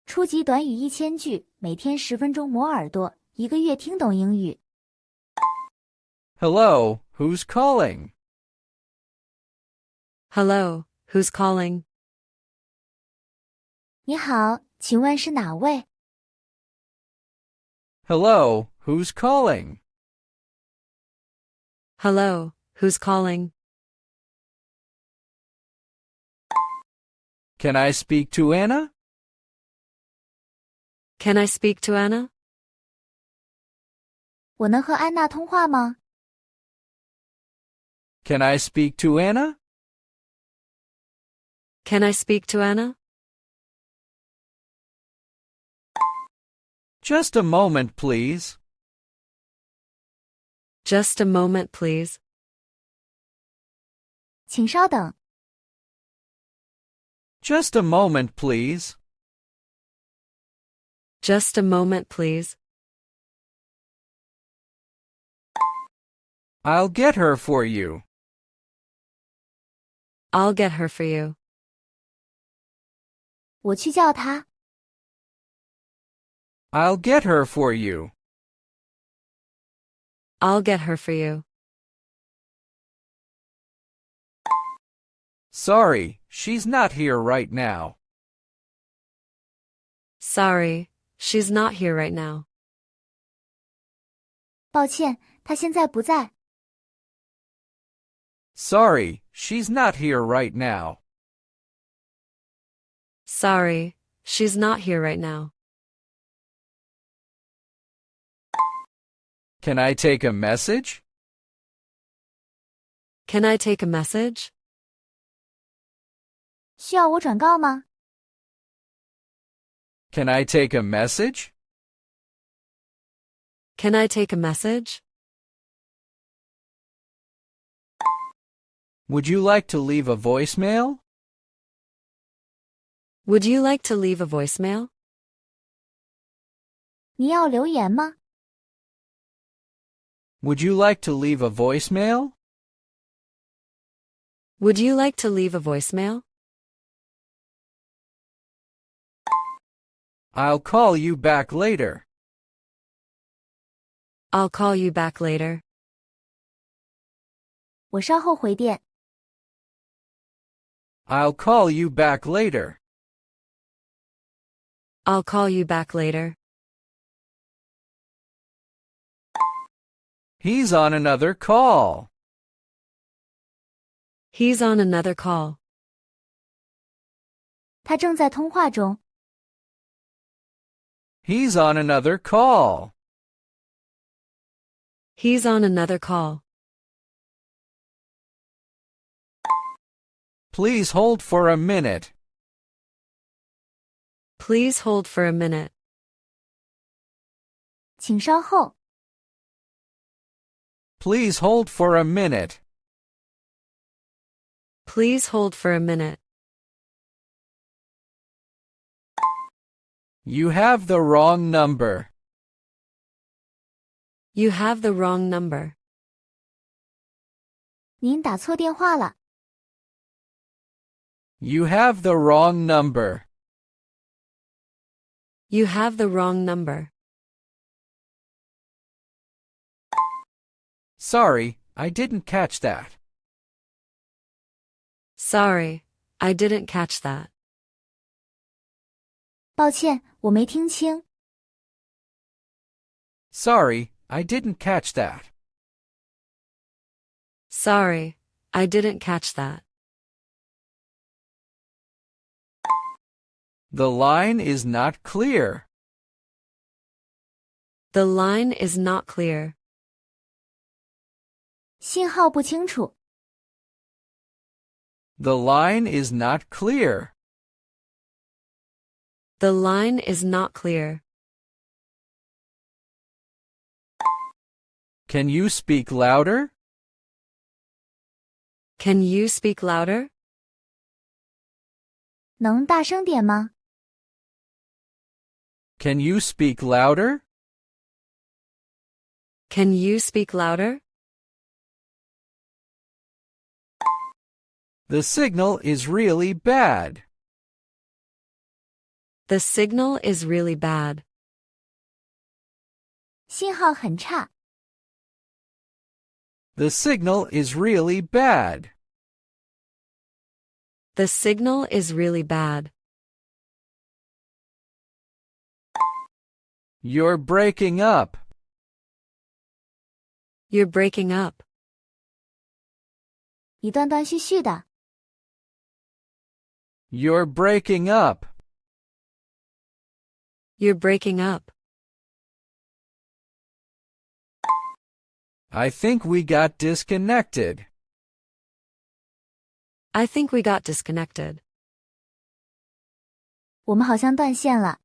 初级短语1000句，每天10分钟磨耳朵，一个月听懂英语。Hello, who's calling? Hello, who's calling? 你好，请问是哪位？ Hello, who's calling? Hello, who's calling? Can I speak to Anna? Can I speak to Anna? 我能和安娜通话吗？ Can I speak to Anna? Can I speak to Anna? Just a moment, please. Just a moment, please. 请稍等。 Just a moment, please. Just a moment, please. I'll get her for you. I'll get her for you. 我去叫她。 I'll get her for you. I'll get her for you. Sorry, she's not here right now. Sorry, she's not here right now. 抱歉，她现在不在。 Sorry, she's not here right now. Sorry, she's not here right now. Can I take a message? Can I take a message? 需要我转告吗？ Can I take a message? Can I take a message? Would you like to leave a voicemail? Would you like to leave a voicemail? 你要留言吗？ Would you like to leave a voicemail? Would you like to leave a voicemail? I'll call you back later. I'll call you back later. 我稍后回电。 I'll call you back later. I'll call you back later. He's on another call. He's on another call. 她正在通话中。 He's on another call. He's on another call. Please hold for a minute. Please hold for a minute. 请稍后。 Please hold for a minute. Please hold for a minute. You have the wrong number. You have the wrong number. 您打错电话了。 You have the wrong number. You have the wrong number. Sorry, I didn't catch that. Sorry, I didn't catch that. 抱歉，我没听清。 Sorry, I didn't catch that. Sorry, I didn't catch that. The line is not clear. The line is not clear. 信号不清楚。 The line is not clear. The line is not clear. Can you speak louder? Can you speak louder? 能大声点吗？ Can you speak louder? Can you speak louder? The signal is really bad. The signal is really bad. 信号很差。The signal is really bad. The signal is really bad. You're breaking up. You're breaking up. 你断断续续的。You're breaking up. You're breaking up. I think we got disconnected. I think we got disconnected. 我们好像断线了。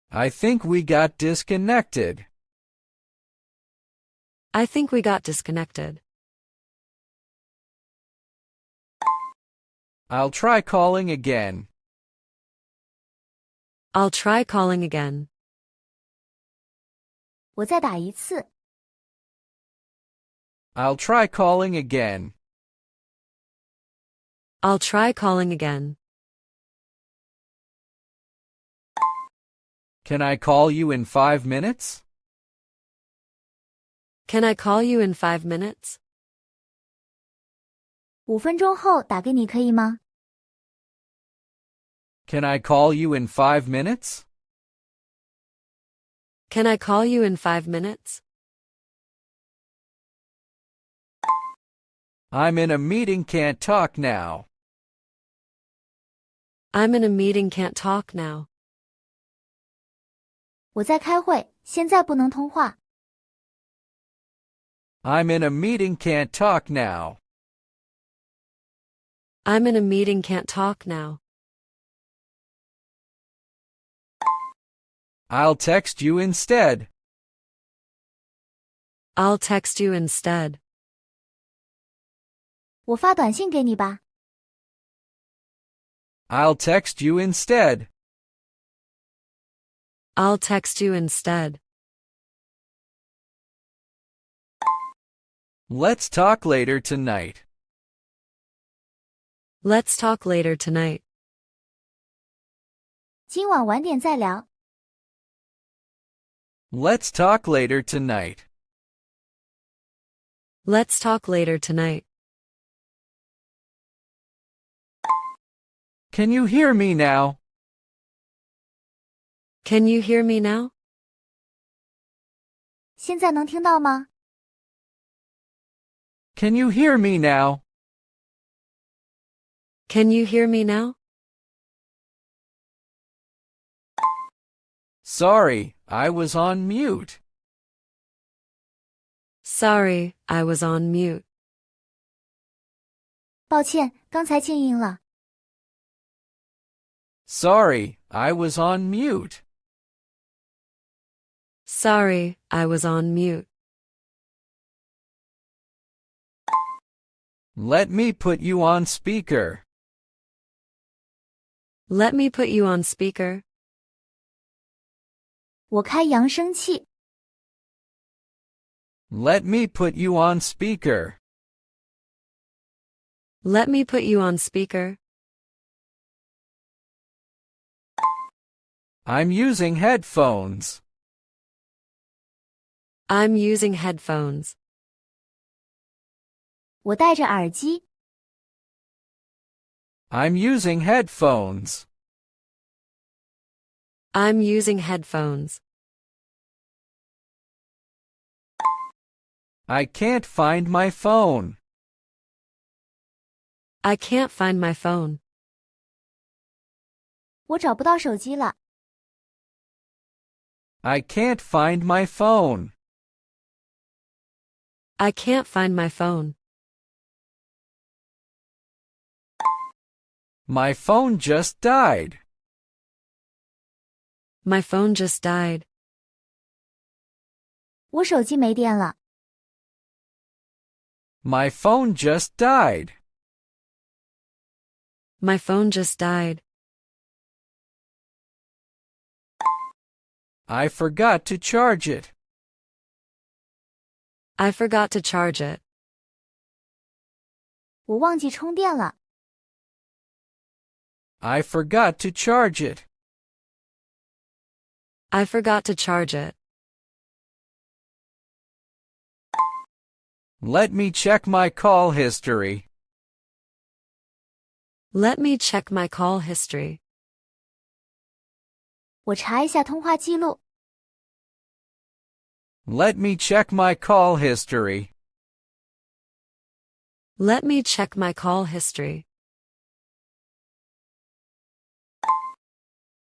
I think we got disconnected. I think we got disconnected. I'll try calling again. I'll try calling again. 我再打一次。I'll try calling again. I'll try calling again. Can I call you in 5 minutes? Can I call you in 5 minutes? 5分钟后打给你可以吗？ Can I call you in 5 minutes? Can I call you in 5 minutes? I'm in a meeting, can't talk now. I'm in a meeting, can't talk now. 我在开会，现在不能通话。I'm in a meeting, can't talk now. I'm in a meeting, can't talk now. I'll text you instead. I'll text you instead. 我发短信给你吧。I'll text you instead. I'll text you instead. Let's talk later tonight. Let's talk later tonight. 今晚晚点再聊。Let's talk later tonight. Let's talk later tonight. Can you hear me now? Can you hear me now? 现在能听到吗？ Can you hear me now? Can you hear me now? Sorry, I was on mute. Sorry, I was on mute. 抱歉，刚才静音了。Sorry, I was on mute. Sorry, I was on mute. Let me put you on speaker. Let me put you on speaker. 我开扬声器。Let me put you on speaker. Let me put you on speaker. I'm using headphones. I'm using headphones. 我戴着耳机。I'm using headphones. I'm using headphones. I can't find my phone. I can't find my phone. 我找不到手机了。I can't find my phone. I can't find my phone. My phone just died. My phone just died. 我手机没电了。My phone just died. My phone just died. I forgot to charge it. I forgot to charge it. 我忘记充电了。I forgot to charge it. I forgot to charge it. Let me check my call history. Let me check my call history. 我查一下通话记录。Let me check my call history. Let me check my call history.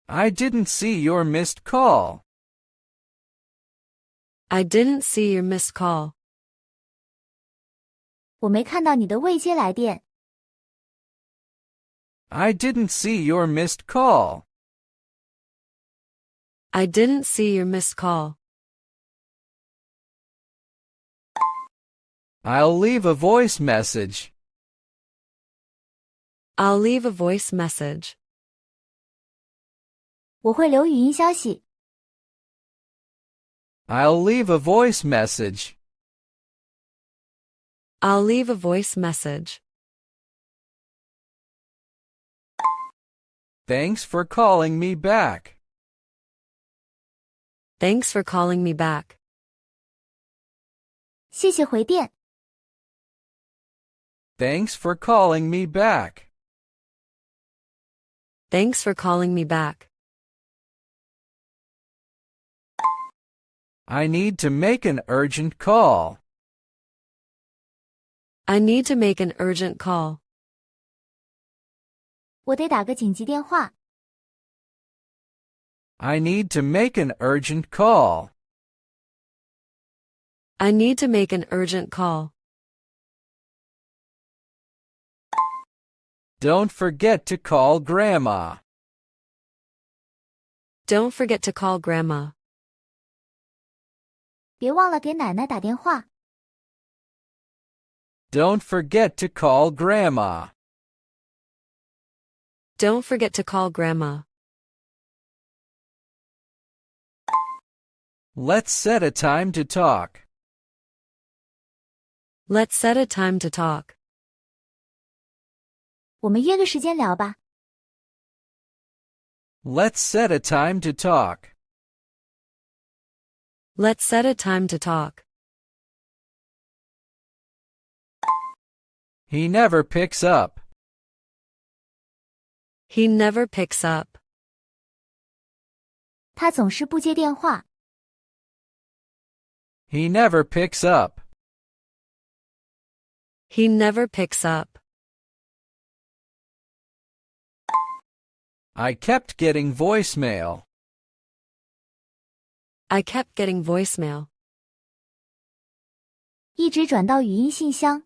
I didn't see your missed call. I didn't see your missed call. 我没看到你的未接来电。I didn't see your missed call. I didn't see your missed call. I'll leave a voice message. I'll leave a voice message. 我会留语音消息。I'll leave a voice message. I'll leave a voice message. Thanks for calling me back. Thanks for calling me back. 谢谢回电。Thanks for calling me back. Thanks for calling me back. I need to make an urgent call. I need to make an urgent call. 我得打个紧急电话。I need to make an urgent call. I need to make an urgent call. Don't forget to call Grandma. Don't forget to call Grandma. 别忘了给奶奶打电话。Don't forget to call Grandma. Don't forget to call Grandma. Let's set a time to talk. Let's set a time to talk. 我们约个时间聊吧。Let's set a time to talk. Let's set a time to talk. He never picks up. He never picks up. 他总是不接电话。He never picks up. He never picks up. I kept getting voicemail. I kept getting voicemail. 一直转到语音信箱。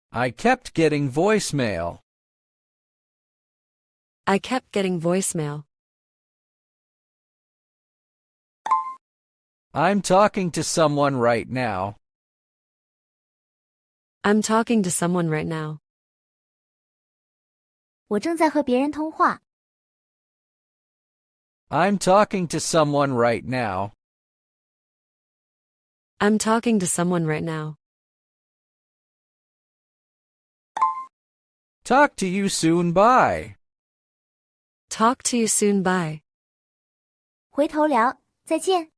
I kept getting voicemail. I kept getting voicemail. I'm talking to someone right now. I'm talking to someone right now. 我正在和别人通话。I'm talking to someone right now. I'm talking to someone right now. Talk to you soon. Bye. Talk to you soon. Bye. 回头聊，再见。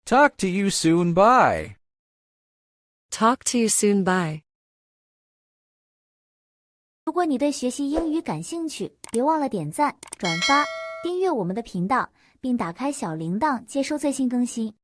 Talk to you soon. Bye. Talk to you soon. Bye. 如果你对学习英语感兴趣，别忘了点赞、转发、订阅我们的频道，并打开小铃铛接收最新更新。